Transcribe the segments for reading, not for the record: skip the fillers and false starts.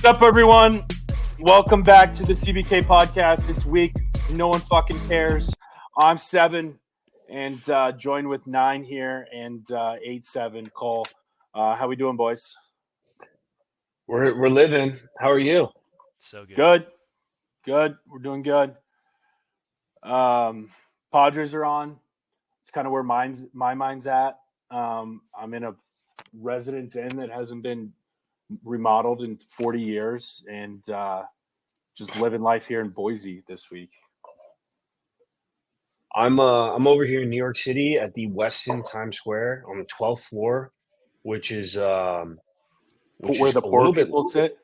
up, everyone? Welcome back to the CBK podcast. It's week. No one fucking cares. I'm 7 and joined with 9 here and 8-7. Cole, how we doing, boys? We're living. How are you? So good. Good. We're doing good. Padres are on. It's kind of where my mind's at. I'm in a residence inn that hasn't been remodeled in 40 years and just living life here in Boise this week. I'm over here in New York City at the Westin Times Square on the 12th floor, which is Where the poor people sit.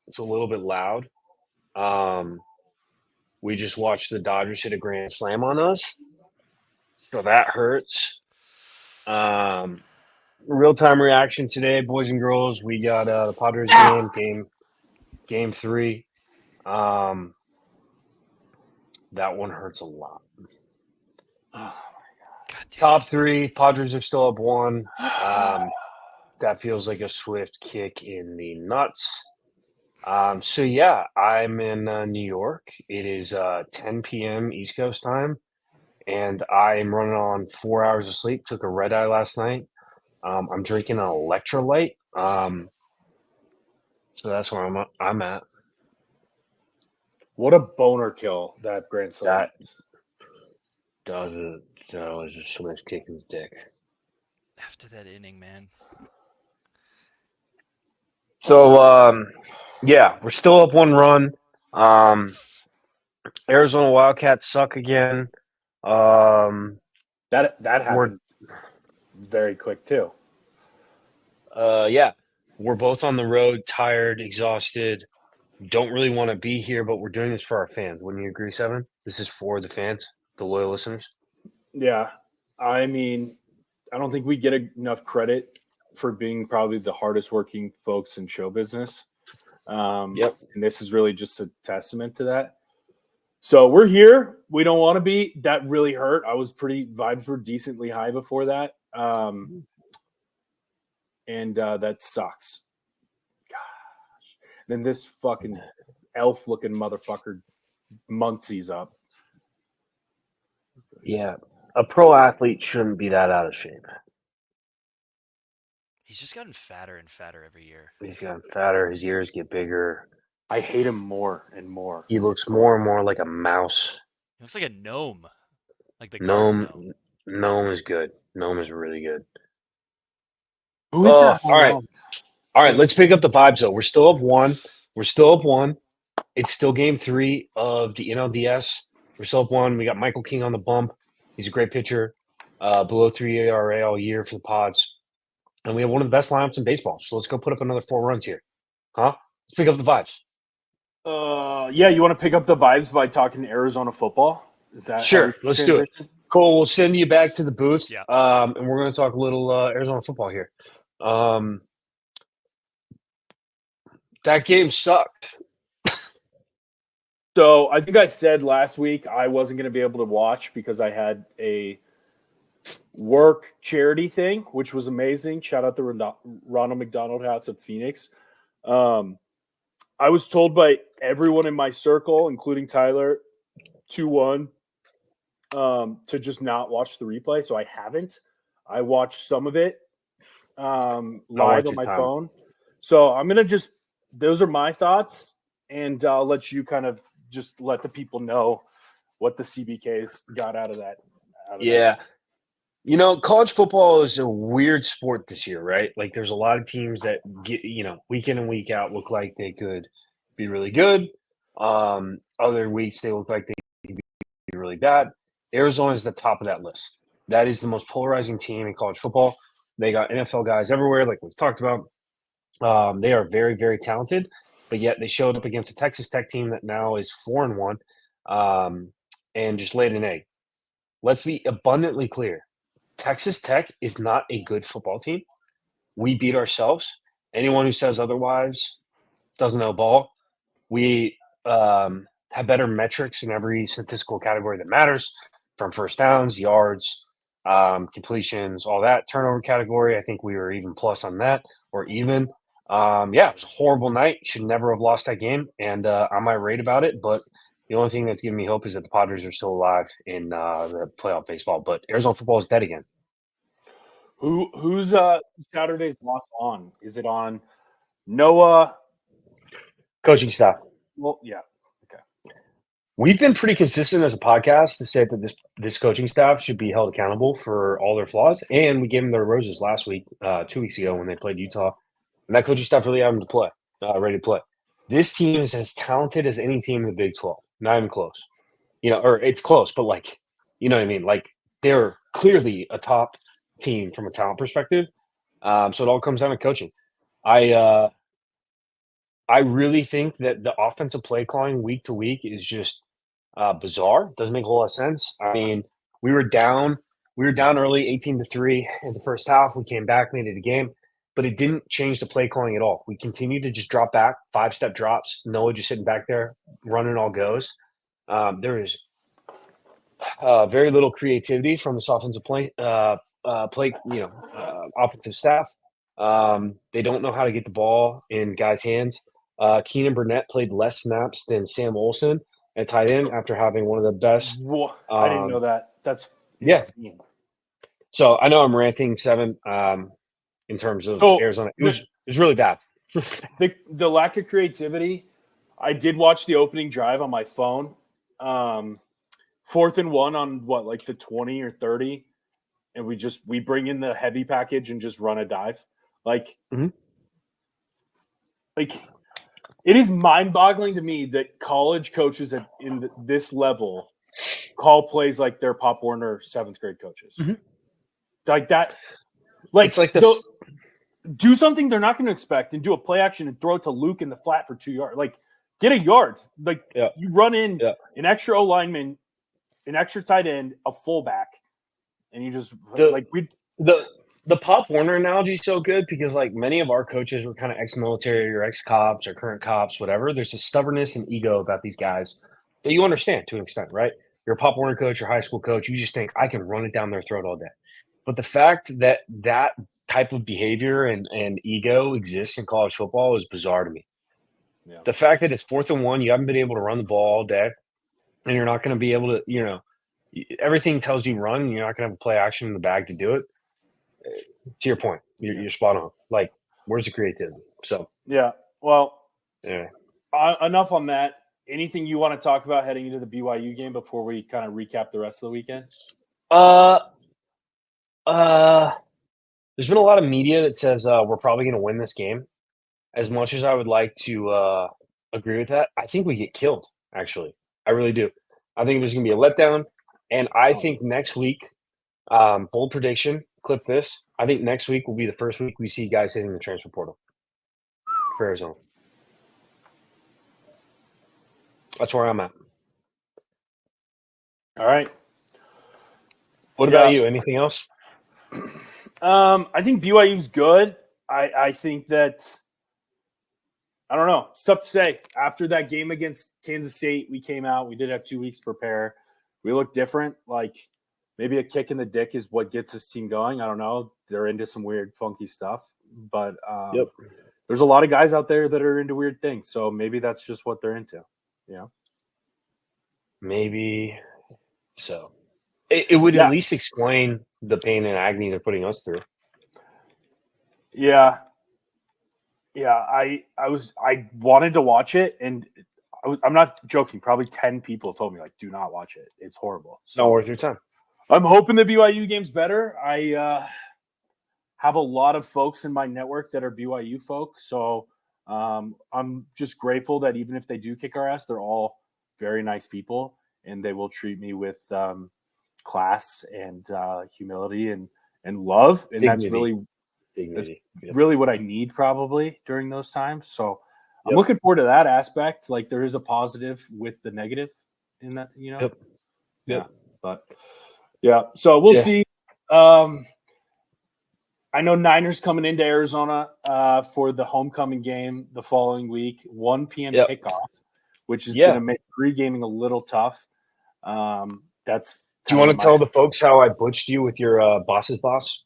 It's a little bit loud. We just watched the Dodgers hit a grand slam on us, so that hurts. Real-time reaction today, boys and girls. We got the Padres game 3. That one hurts a lot. Oh my God damn. Top 3, Padres are still up 1. That feels like a swift kick in the nuts. So yeah, I'm in New York. It is 10 p.m. East Coast time, and I'm running on 4 hours of sleep. Took a red eye last night. I'm drinking an electrolyte. So that's where I'm at. What a boner kill that grand slam. That was a swift kick in the dick. After that inning, man. So yeah, we're still up 1 run. Arizona Wildcats suck again. That happened very quick too. Yeah, we're both on the road, tired, exhausted. Don't really want to be here, but we're doing this for our fans. Wouldn't you agree, Seven? This is for the fans, the loyal listeners. Yeah, I mean, I don't think we get enough credit for being probably the hardest working folks in show business. Yep. And this is really just a testament to that. So we're here. We don't want to be. That really hurt. Vibes were decently high before that. And that sucks. Gosh. Then this fucking elf-looking motherfucker Muncie's up. Yeah, a pro athlete shouldn't be that out of shape. He's just gotten fatter and fatter every year. He's gotten fatter. His ears get bigger. I hate him more and more. He looks more and more like a mouse. He looks like a gnome. Like the Gnome. Gnome is good. Gnome is really good. Who is that? All right. Let's pick up the vibes though. We're still up 1. It's still game 3 of the NLDS. We're still up 1. We got Michael King on the bump. He's a great pitcher. Below 3 ERA all year for the Pods. And we have one of the best lineups in baseball. So let's go put up another 4 runs here. Huh? Let's pick up the vibes. Yeah, you want to pick up the vibes by talking Arizona football? Is that sure? Let's do it. Cool. We'll send you back to the booth. Yeah. And we're going to talk a little Arizona football here. That game sucked. So I think I said last week I wasn't going to be able to watch because I had a work charity thing, which was amazing. Shout out to Ronald McDonald House at Phoenix. I was told by everyone in my circle, including Tyler, 2-1, to just not watch the replay. So I haven't. I watched some of it live on my phone. So I'm going to those are my thoughts, and I'll let you kind of just let the people know what the CBKs got out of that. You know, college football is a weird sport this year, right? Like there's a lot of teams that get, week in and week out look like they could be really good. Other weeks they look like they could be really bad. Arizona is the top of that list. That is the most polarizing team in college football. They got NFL guys everywhere, like we've talked about. They are very, very talented, but yet they showed up against a Texas Tech team that now is 4-1, and just laid an egg. Let's be abundantly clear. Texas Tech is not a good football team. We beat ourselves. Anyone who says otherwise doesn't know ball. We have better metrics in every statistical category that matters, from first downs, yards, completions, all that. Turnover category, I think we were even plus on that, or even. It was a horrible night. Should never have lost that game, and I'm irate about it. But the only thing that's giving me hope is that the Padres are still alive in the playoff baseball. But Arizona football is dead again. Who's Saturday's loss on? Is it on Noah? Coaching staff. Well, yeah. We've been pretty consistent as a podcast to say that this coaching staff should be held accountable for all their flaws, and we gave them their roses last week, 2 weeks ago when they played Utah, and that coaching staff really had them to play, ready to play. This team is as talented as any team in the Big 12. Not even close, or it's close, but like, you know what I mean? Like they're clearly a top team from a talent perspective. So it all comes down to coaching. I really think that the offensive play calling week to week is just bizarre. Doesn't make a whole lot of sense. I mean, we were down early, 18-3 in the first half. We came back, made it a game, but it didn't change the play calling at all. We continued to just drop back, 5-step drops. Noah just sitting back there, running all goes. There is very little creativity from this offensive offensive staff. They don't know how to get the ball in guys' hands. Keenan Burnett played less snaps than Sam Olsen at tight end after having one of the best. I didn't know that. That's insane. Yeah. So I know I'm ranting 7 in terms of Arizona. It was really bad. The lack of creativity. I did watch the opening drive on my phone. 4th and 1 on like the 20 or 30, and we bring in the heavy package and just run a dive. Like it is mind-boggling to me that college coaches in this level call plays like they're Pop Warner 7th grade coaches. Like that. Like it's like this. Do something they're not going to expect and do a play action and throw it to Luke in the flat for 2 yards. Like get a yard. Like you run in an extra O lineman, an extra tight end, a fullback, and you just the Pop Warner analogy is so good because like many of our coaches were kind of ex-military or ex-cops or current cops, whatever. There's a stubbornness and ego about these guys that you understand to an extent, right? You're a Pop Warner coach, your high school coach. You just think I can run it down their throat all day. But the fact that that type of behavior and ego exists in college football is bizarre to me. Yeah. The fact that it's 4th and 1, you haven't been able to run the ball all day, and you're not going to be able to, everything tells you run, and you're not going to have a play action in the bag to do it. To your point, you're spot on. Like, where's the creativity? So yeah. Well, enough on that. Anything you want to talk about heading into the BYU game before we kind of recap the rest of the weekend? There's been a lot of media that says we're probably going to win this game. As much as I would like to agree with that, I think we get killed, actually. I really do. I think there's going to be a letdown. And I think next week, bold prediction, clip this. I think next week will be the first week we see guys hitting the transfer portal for Arizona. That's where I'm at. All right. What about you? Anything else? I think BYU's good. I think that I don't know. It's tough to say. After that game against Kansas State, we came out. We did have 2 weeks to prepare. We look different. Like maybe a kick in the dick is what gets this team going. I don't know. They're into some weird, funky stuff. But there's a lot of guys out there that are into weird things. So maybe that's just what they're into. Yeah. Maybe so. It would at least explain the pain and agony they're putting us through. Yeah. Yeah, I wanted to watch it, and I'm not joking. Probably 10 people told me, like, do not watch it. It's horrible. So, not worth your time. I'm hoping the BYU game's better. I have a lot of folks in my network that are BYU folks, so I'm just grateful that even if they do kick our ass, they're all very nice people, and they will treat me with class and humility and love, and Dignity. That's really Dignity. really what I need probably during those times. So I'm looking forward to that aspect. Like there is a positive with the negative in that, Yeah. But so we'll see. I know Niners coming into Arizona for the homecoming game the following week, 1 p.m. kickoff, which is going to make pre-gaming a little tough. Do you want to tell the folks how I butched you with your boss's boss?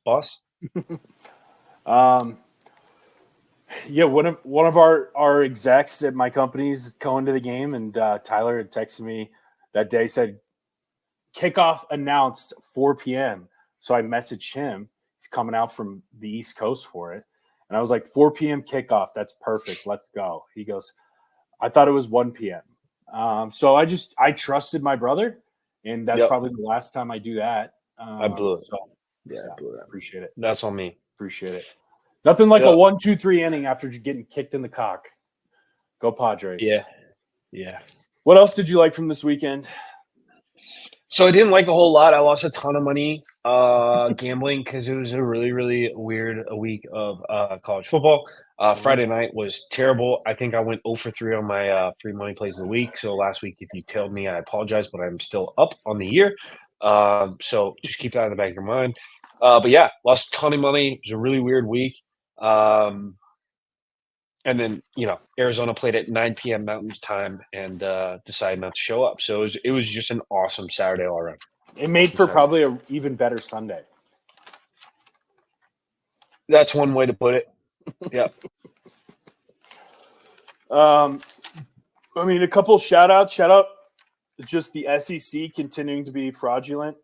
Yeah, one of our execs at my company's going to the game, and Tyler had texted me that day, said kickoff announced 4 p.m. So I messaged him. He's coming out from the East Coast for it, and I was like, 4 p.m. kickoff. That's perfect. Let's go. He goes, I thought it was 1 p.m. So I trusted my brother, and that's probably the last time I do that. I blew it. So, I blew it. appreciate it. That's on me. Appreciate it. Nothing like a 1-2-3 inning after getting kicked in the cock. Go Padres. Yeah. What else did you like from this weekend? So I didn't like a whole lot. I lost a ton of money gambling because it was a really, really weird week of college football. Friday night was terrible. I think I went 0 for 3 on my free money plays of the week. So last week, if you tailed me, I apologize, but I'm still up on the year. So just keep that in the back of your mind. But yeah, lost a ton of money. It was a really weird week. And then, Arizona played at 9 p.m. Mountain Time and decided not to show up. So it was just an awesome Saturday all around. It made for probably an even better Sunday. That's one way to put it. Yeah. I mean, a couple shout out just the SEC continuing to be fraudulent.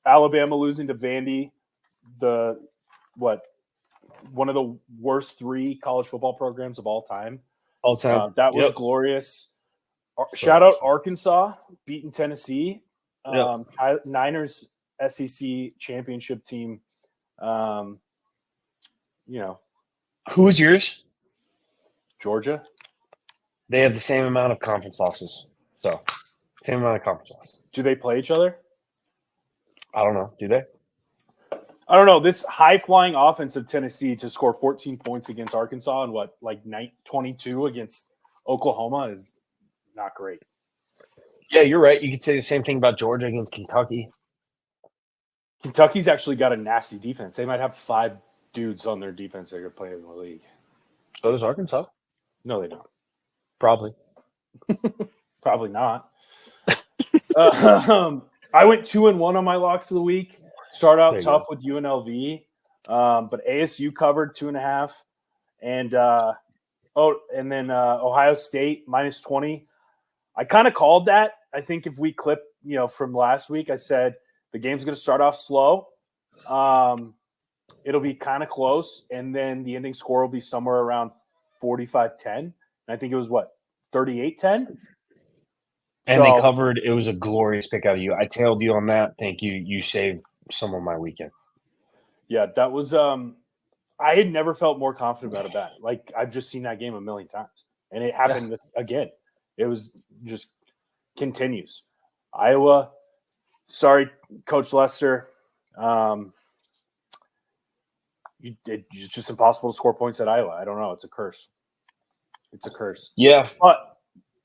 Alabama losing to Vandy, one of the worst 3 college football programs of all time. All time. That was glorious. Shout out Arkansas beating Tennessee. Niners SEC championship team. Who was yours? Georgia. They have the same amount of conference losses. So, same amount of conference losses. Do they play each other? I don't know. Do they? I don't know. This high-flying offense of Tennessee to score 14 points against Arkansas and 22 against Oklahoma is not great. Yeah, you're right. You could say the same thing about Georgia against Kentucky. Kentucky's actually got a nasty defense. They might have 5 dudes on their defense that could play in the league. So does Arkansas. No, they don't. Probably. Probably not. I went 2-1 on my locks of the week. Start out tough with UNLV, but ASU covered 2.5, and then Ohio State -20. I kind of called that. I think if we clip, from last week, I said the game's going to start off slow. It'll be kind of close, and then the ending score will be somewhere around 45-10. And I think it was 38-10. And they covered. It was a glorious pick out of you. I tailed you on that. Thank you. You saved some of my weekend. Yeah, that was I had never felt more confident about a bet. Like, I've just seen that game a million times. And it happened again. It was just continues. Iowa, sorry, Coach Lester. It's just impossible to score points at Iowa. I don't know. It's a curse. Yeah. But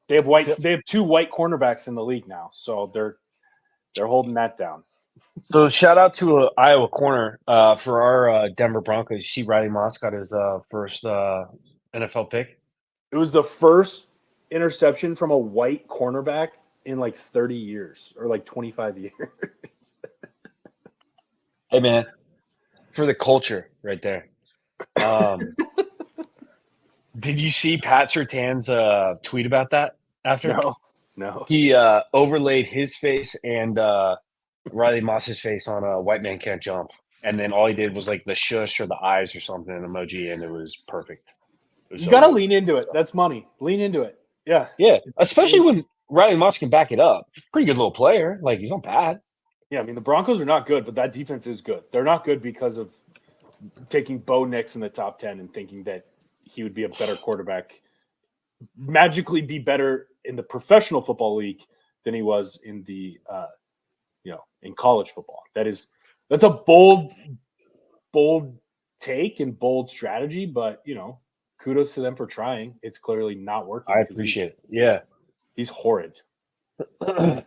they have 2 white cornerbacks in the league now, so they're holding that down. So shout out to Iowa corner for our Denver Broncos. You see Riley Moss got his first NFL pick. It was the first interception from a white cornerback in 30 years or 25 years. Hey, man, for the culture right there. Did you see Pat Surtain's tweet about that after? No. He overlaid his face and Riley Moss's face on a White Man Can't Jump. And then all he did was the shush or the eyes or something emoji, and it was perfect. You got to lean into it. That's money. Lean into it. Yeah. Yeah, especially when Riley Moss can back it up. Pretty good little player. He's not bad. Yeah, I mean, the Broncos are not good, but that defense is good. They're not good because of taking Bo Nix in the top 10 and thinking that he would be a better quarterback, magically be better in the professional football league than he was in the in college football. That's a bold take and bold strategy, but kudos to them for trying. It's clearly not working. I appreciate it. Yeah. He's horrid. I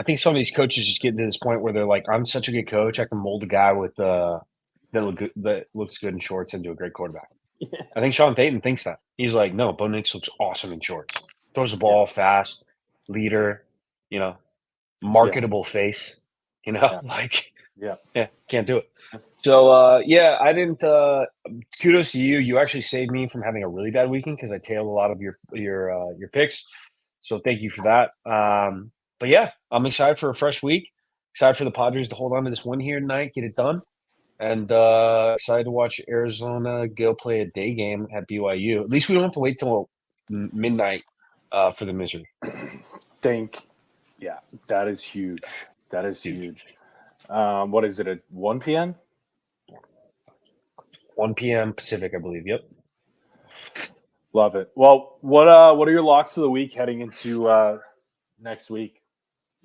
think some of these coaches just get to this point where they're like, I'm such a good coach, I can mold a guy with that looks good in shorts into a great quarterback. Yeah. I think Sean Payton thinks that. He's like, no, Bo Nix looks awesome in shorts. Throws the ball fast, leader, marketable face. Yeah, can't do it. So I didn't. Kudos to you. You actually saved me from having a really bad weekend because I tailed a lot of your picks. So thank you for that. But yeah, I'm excited for a fresh week. Excited for the Padres to hold on to this win here tonight, get it done, and excited to watch Arizona go play a day game at BYU. At least we don't have to wait till midnight for the misery. That is huge. That is huge. What is it, at 1 p.m.? 1 p.m. Pacific, I believe. Yep. Love it. Well, what are your locks of the week heading into next week?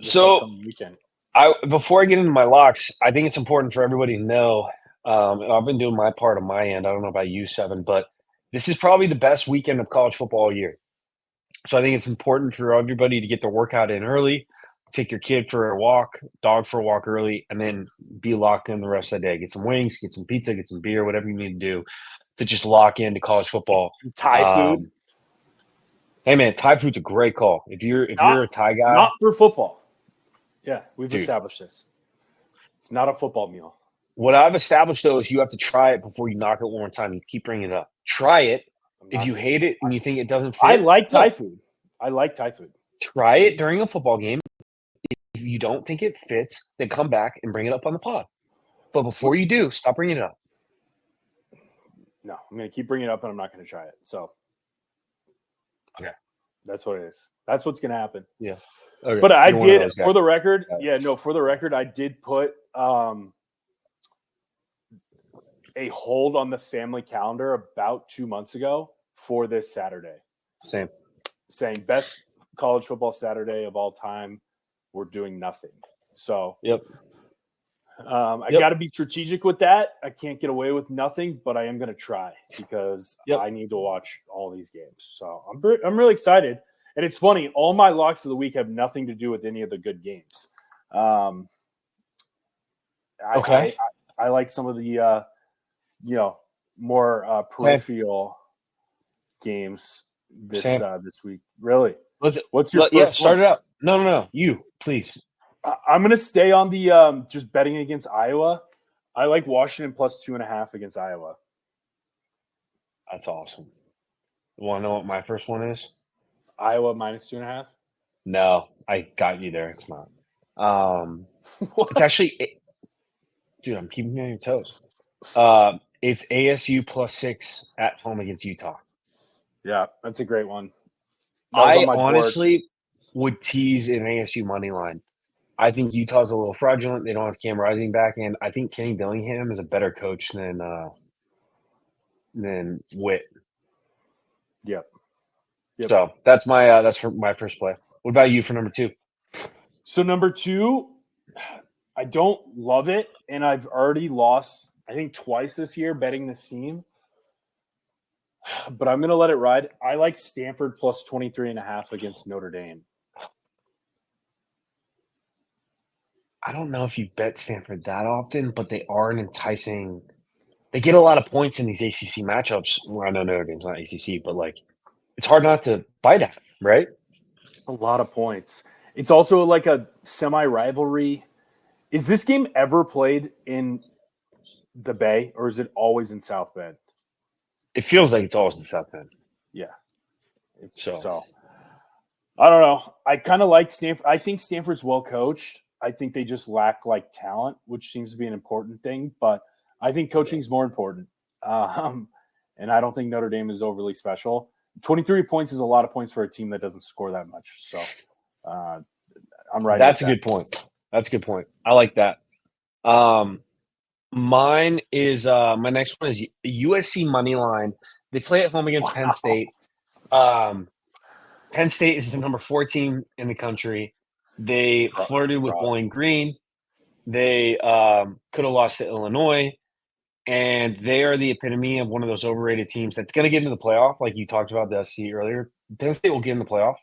So weekend. Before I get into my locks, I think it's important for everybody to know. I've been doing my part on my end. I don't know about you, Seven, but this is probably the best weekend of college football all year. So I think it's important for everybody to get their workout in early, take your kid for a walk, dog for a walk early, and then be locked in the rest of the day. Get some wings, get some pizza, get some beer, whatever you need to do to just lock into college football. Thai food. Hey man, Thai food's a great call. If you're a Thai guy, not for football. Yeah, we've established this. It's not a football meal. What I've established though is you have to try it before you knock it one more time. You keep bringing it up. Try it. If you hate it and you think it doesn't fit, I like Thai food. Try it during a football game. If you don't think it fits, then come back and bring it up on the pod. But before you do, stop bringing it up. No, I'm going to keep bringing it up, and I'm not going to try it. So, okay, that's what it is. That's what's going to happen. Yeah. Okay. But I did, for the record. For the record, I did put a hold on the family calendar about 2 months ago for this Saturday. Same. Saying best college football Saturday of all time. We're doing nothing. So, I got to be strategic with that. I can't get away with nothing, but I am going to try because I need to watch all these games. So I'm really excited. And it's funny, all my locks of the week have nothing to do with any of the good games. I like some of the more peripheral games this week. Really? What's your first start it up. No. You, please. I'm going to stay on the just betting against Iowa. I like Washington plus 2.5 against Iowa. That's awesome. You want to know what my first one is? Iowa minus 2.5? No, I got you there. It's not. It's actually – dude, I'm keeping you on your toes. It's ASU plus 6 at home against Utah. Yeah, that's a great one. I honestly would tease an ASU money line. I think Utah's a little fraudulent. They don't have Cam Rising back, and I think Kenny Dillingham is a better coach than Witt. Yep. So that's my for my first play. What about you for number 2? So number 2, I don't love it, and I've already lost, I think, twice this year betting this team. But I'm going to let it ride. I like Stanford plus 23.5 against Notre Dame. I don't know if you bet Stanford that often, but they are an enticing – they get a lot of points in these ACC matchups. Well, I know Notre Dame's not ACC, but, it's hard not to bite at, right? A lot of points. It's also like a semi-rivalry. Is this game ever played in the Bay, or is it always in South Bend? It feels like it's always in South Bend. Yeah. So I don't know. I kind of like Stanford. I think Stanford's well coached. I think they just lack talent, which seems to be an important thing. But I think coaching is more important. And I don't think Notre Dame is overly special. 23 points is a lot of points for a team that doesn't score that much. So I'm right. That's a good point. I like that. Mine is my next one is USC money line. They play at home against Penn State. Penn State is the number 4 team in the country. They flirted with Bowling Green. They could have lost to Illinois. And they are the epitome of one of those overrated teams that's going to get into the playoff, like you talked about the SC earlier. Penn State will get in the playoff,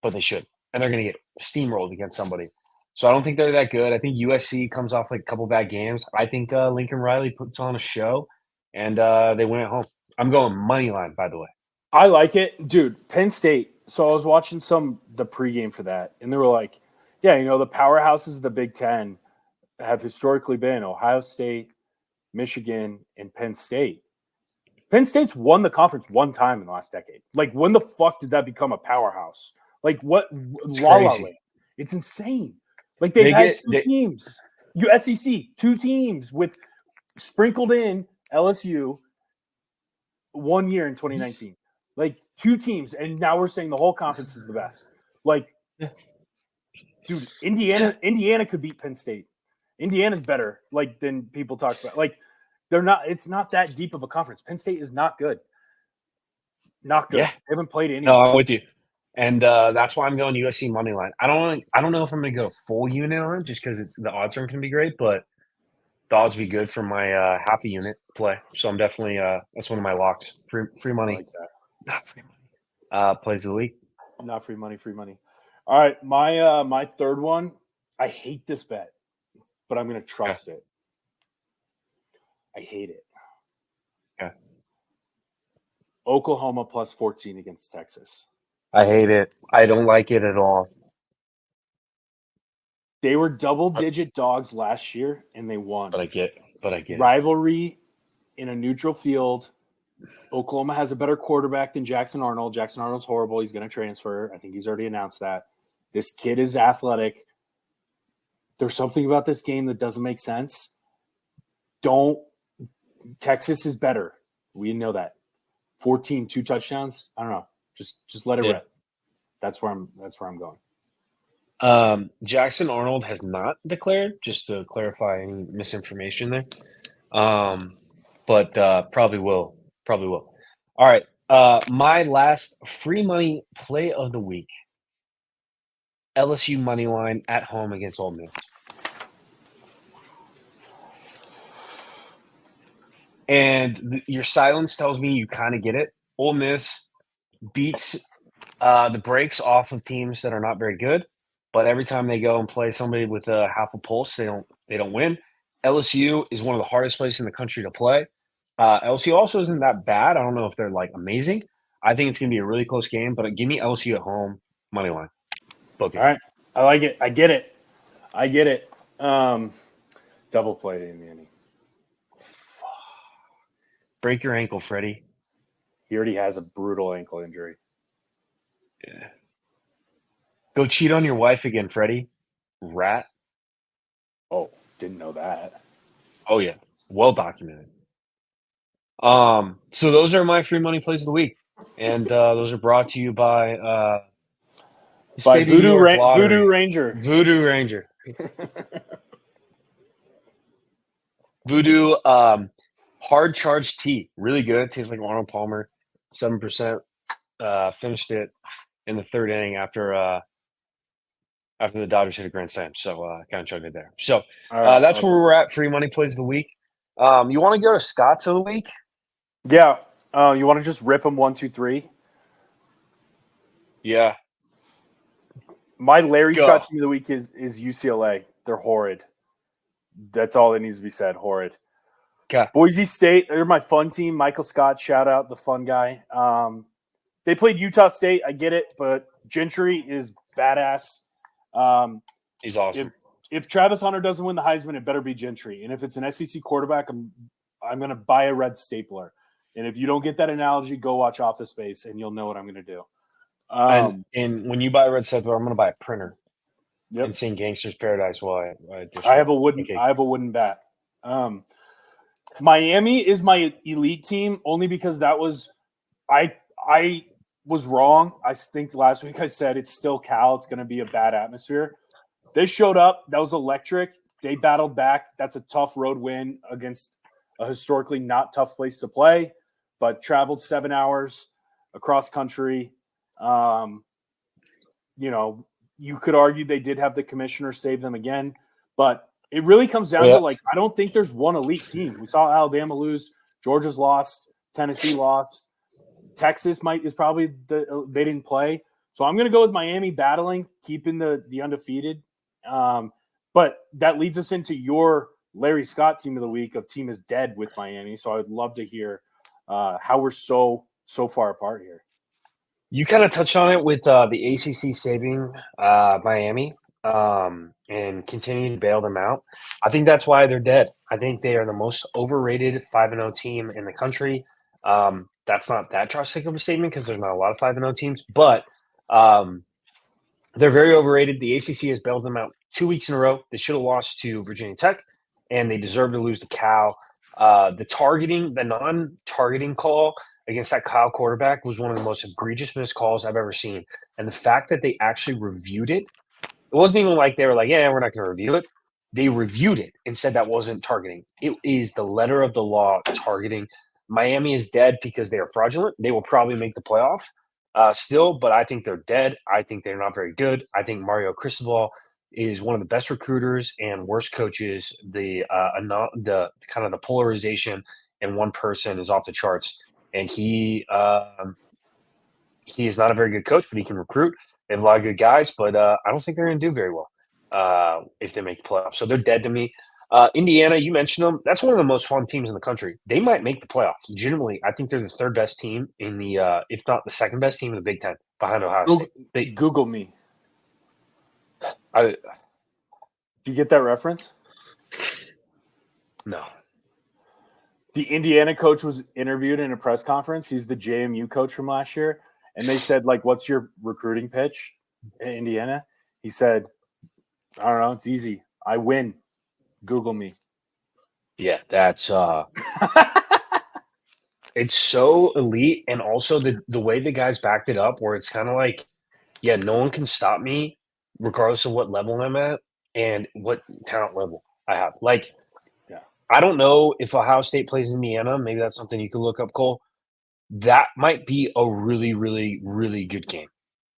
but they should. And they're going to get steamrolled against somebody. So I don't think they're that good. I think USC comes off a couple bad games. I think Lincoln Riley puts on a show, and they win at home. I'm going money line, by the way. I like it. Dude, Penn State. So I was watching the pregame for that, and they were like, yeah, the powerhouses of the Big Ten have historically been Ohio State, Michigan, and Penn State. Penn State's won the conference one time in the last decade. Like, when the fuck did that become a powerhouse? Like, what? La La crazy. Land. It's insane. Like, they've had two teams. SEC, 2 teams with sprinkled in LSU 1 year in 2019. Like, 2 teams, and now we're saying the whole conference is the best. Like, dude, Indiana could beat Penn State. Indiana's better, like, than people talk about. Like, they're not. It's not that deep of a conference. Penn State is not good. Not good. Yeah. They haven't played any. No, I'm with you. And that's why I'm going USC money line. I don't know if I'm going to go full unit on it just because the odds aren't going to be great, but the odds be good for my half a unit play. So I'm definitely that's one of my locks. Free money. I like that. Not free money. Plays of the week. Not free money. Free money. All right, my third one. I hate this bet, but I'm going to trust it. I hate it. Okay. Oklahoma plus 14 against Texas. I hate it. I don't like it at all. They were double-digit dogs last year, and they won. But I get it. Rivalry in a neutral field. Oklahoma has a better quarterback than Jackson Arnold. Jackson Arnold's horrible. He's going to transfer. I think he's already announced that. This kid is athletic. There's something about this game that doesn't make sense. Texas is better. We know that. 14, 2 touchdowns. I don't know. Just let it rip. That's where I'm going. Jackson Arnold has not declared, just to clarify any misinformation there. But probably will. All right. My last free money play of the week. LSU money line at home against Ole Miss. And your silence tells me you kind of get it. Ole Miss beats the brakes off of teams that are not very good, but every time they go and play somebody with a half a pulse, they don't win. LSU is one of the hardest places in the country to play. LSU also isn't that bad. I don't know if they're like amazing. I think it's going to be a really close game, but give me LSU at home money line. Book it. All right, I like it. I get it. Double play in the inning. Break your ankle, Freddie. He already has a brutal ankle injury. Yeah. Go cheat on your wife again, Freddie. Rat. Oh, didn't know that. Oh yeah, well documented. So those are my free money plays of the week, and those are brought to you by Voodoo Ranger. Voodoo Ranger. Voodoo hard charge tea, really good. Tastes like Arnold Palmer, 7%. Finished it in the 3rd inning after the Dodgers hit a grand slam. So kind of chugged it there. So that's where we're at. Free money plays of the week. You want to go to Scott's of the week? Yeah. You want to just rip them 1, 2, 3? Yeah. My Larry Scott team of the week is UCLA. They're horrid. That's all that needs to be said. Horrid. Okay. Boise State, they're my fun team. Michael Scott, shout out, the fun guy. They played Utah State. I get it, but Gentry is badass. He's awesome. If Travis Hunter doesn't win the Heisman, it better be Gentry. And if it's an SEC quarterback, I'm going to buy a red stapler. And if you don't get that analogy, go watch Office Space, and you'll know what I'm going to do. And when you buy a red stapler, I'm going to buy a printer. Yep. And sing Gangster's Paradise while I have a wooden bat. Miami is my elite team only because that was I was wrong. I think last week I said it's still Cal. It's going to be a bad atmosphere. They showed up. That was electric. They battled back. That's a tough road win against a historically not tough place to play, but traveled 7 hours across country. You could argue they did have the commissioner save them again, but it really comes down to I don't think there's one elite team. We saw Alabama lose, Georgia's lost, Tennessee lost, Texas is probably they didn't play. So I'm going to go with Miami battling, keeping the undefeated. But that leads us into your Larry Scott team of the week of team is dead with Miami. So I would love to hear how we're so far apart here. You kind of touched on it with the ACC saving Miami. and continue to bail them out. I think that's why they're dead. I think they are the most overrated 5-0 team in the country. That's not that drastic of a statement because there's not a lot of 5-0 teams, but they're very overrated. The ACC has bailed them out 2 weeks in a row. They should have lost to Virginia Tech, and they deserve to lose to Cal. The non-targeting call against that Cal quarterback was one of the most egregious missed calls I've ever seen. And the fact that they actually reviewed it, it wasn't even like they were like, yeah, we're not going to review it. They reviewed it and said that wasn't targeting. It is the letter of the law targeting. Miami is dead because they are fraudulent. They will probably make the playoff still, but I think they're dead. I think they're not very good. I think Mario Cristobal is one of the best recruiters and worst coaches. The kind of the polarization in one person is off the charts, and he is not a very good coach, but he can recruit. They have a lot of good guys, but I don't think they're going to do very well if they make the playoffs. So they're dead to me. Indiana, you mentioned them. That's one of the most fun teams in the country. They might make the playoffs. Legitimately, I think they're the third best team in the, if not the second best team in the Big Ten, behind Ohio State. Google me. I Do you get that reference? no. The Indiana coach was interviewed in a press conference. He's the JMU coach from last year. And they said, like, what's your recruiting pitch in Indiana? He said, I don't know. It's easy. I win. Google me. Yeah, that's it's so elite, and also the way the guys backed it up, where it's kind of like, yeah, no one can stop me, regardless of what level I'm at and what talent level I have. Like, Yeah. I don't know if Ohio State plays Indiana. Maybe that's something you could look up, Cole. That might be a really, really, really good game.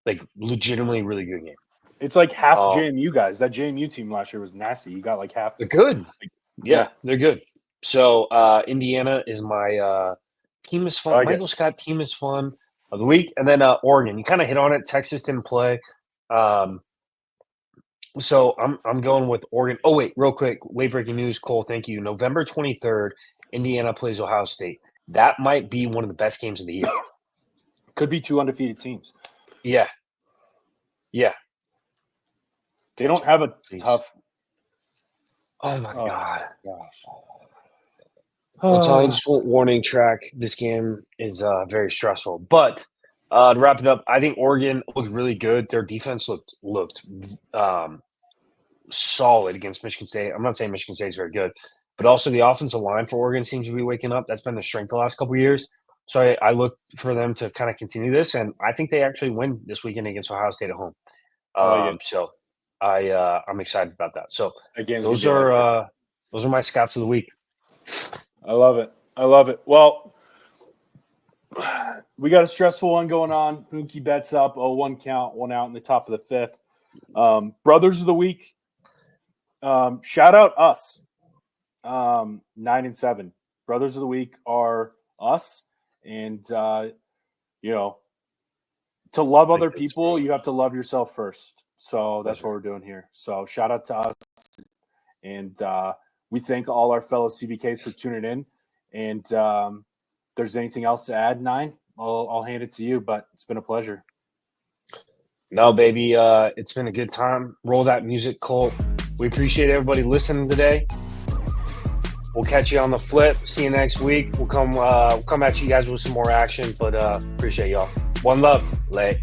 Like, legitimately really good game. It's like half JMU guys. That JMU team last year was nasty. You got like half. They're good. Yeah. They're good. So Indiana is my team is fun. Michael Scott team is fun of the week. And then Oregon. You kind of hit on it. Texas didn't play. So I'm going with Oregon. Oh, wait, real quick. Late breaking news, Cole. Thank you. November 23rd, Indiana plays Ohio State. That might be one of the best games of the year. Could be two undefeated teams. Yeah. They don't have a tough. Oh, my God. Gosh. I'll tell you, just a warning track. This game is very stressful. But to wrap it up, I think Oregon looked really good. Their defense looked solid against Michigan State. I'm not saying Michigan State is very good, but also the offensive line for Oregon seems to be waking up. That's been the strength the last couple of years. So I look for them to kind of continue this, and I think they actually win this weekend against Ohio State at home. So I'm excited about that. So those are my scouts of the week. I love it. Well, we got a stressful one going on. Mookie Betts up, 0-1 count, 1 out in the top of the fifth. Brothers of the week. Shout out us. 9-7. Brothers of the week are us. And, to love other people, you have to love yourself first. So that's what we're doing here. So shout out to us. And we thank all our fellow CBKs for tuning in. And if there's anything else to add, 9, I'll hand it to you. But it's been a pleasure. No, baby. It's been a good time. Roll that music, Colt. We appreciate everybody listening today. We'll catch you on the flip. See you next week. We'll come at you guys with some more action. But appreciate y'all. One love. Late.